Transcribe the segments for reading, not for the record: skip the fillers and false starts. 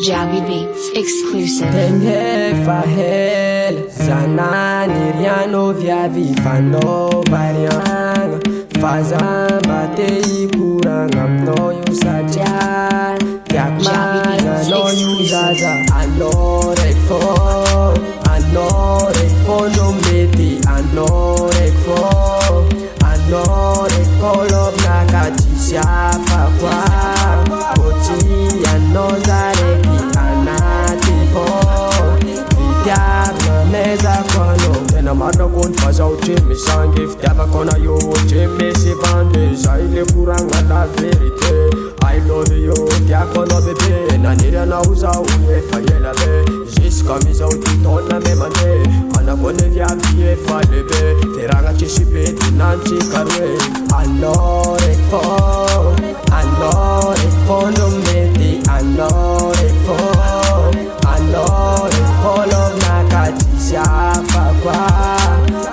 Jabby Beats exclusive. Tenhefa hela zanany riano viavy fanao variagna fazamba te hikoragna aminao io satria tiako magnanao io zaza anao raiky fô no mety anao raiky fô lovnaka tsisy hafa koa kotsy anao za raiky anaty fô fitiavana mezako anao tena marina kony fa zaho tre misangy fitiavako ana io tre misy vande zay le koragna la vérité I love you tiako anao bebe naniry anao zaho efa ela be jusqu'à mizao titona me mandeha anako ne viavy efa lehibe feragna tsisy bedinantsika roe anao raiky fô no mety anao raiky fô lovnaka tsisy hafa koa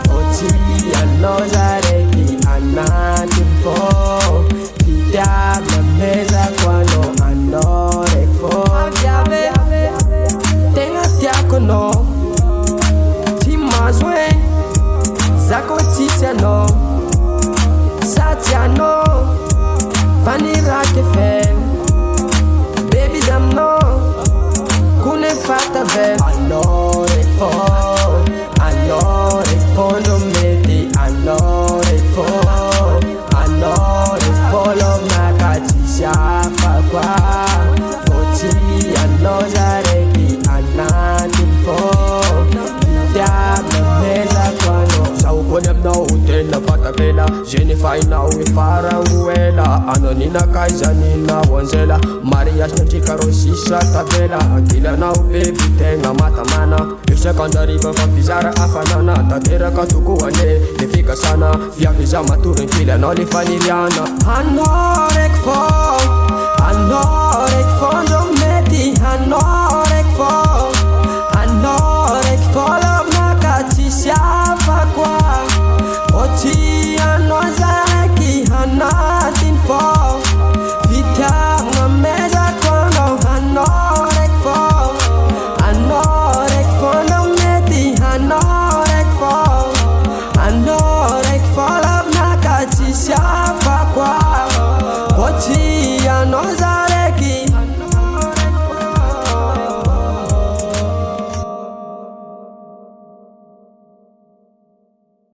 fôtsy anao za raiky anatiny fô fitiavana mezako anao raiky fô tegna tiako anao tsy mahazo e za koa tsisy anao satsy anao fa niraky fena baby za aminao kone fatavela anao raiky fô no mety anao raiky fô lovnaka tsisy hafa koa fôtsy anao za raiky anatiny fô fitiavana mezako anao zaho kony aminao tena fatavela zeny efa hainao efa rangoela anao ninakaizanina anjela mariage nandrika ro sisa tavela ankilanao beby tegna matamana isakandariva fa bizara afanana tanteraka tokoane le fikasana viavy za matory ankilanao le faniriana anao raiky fô anao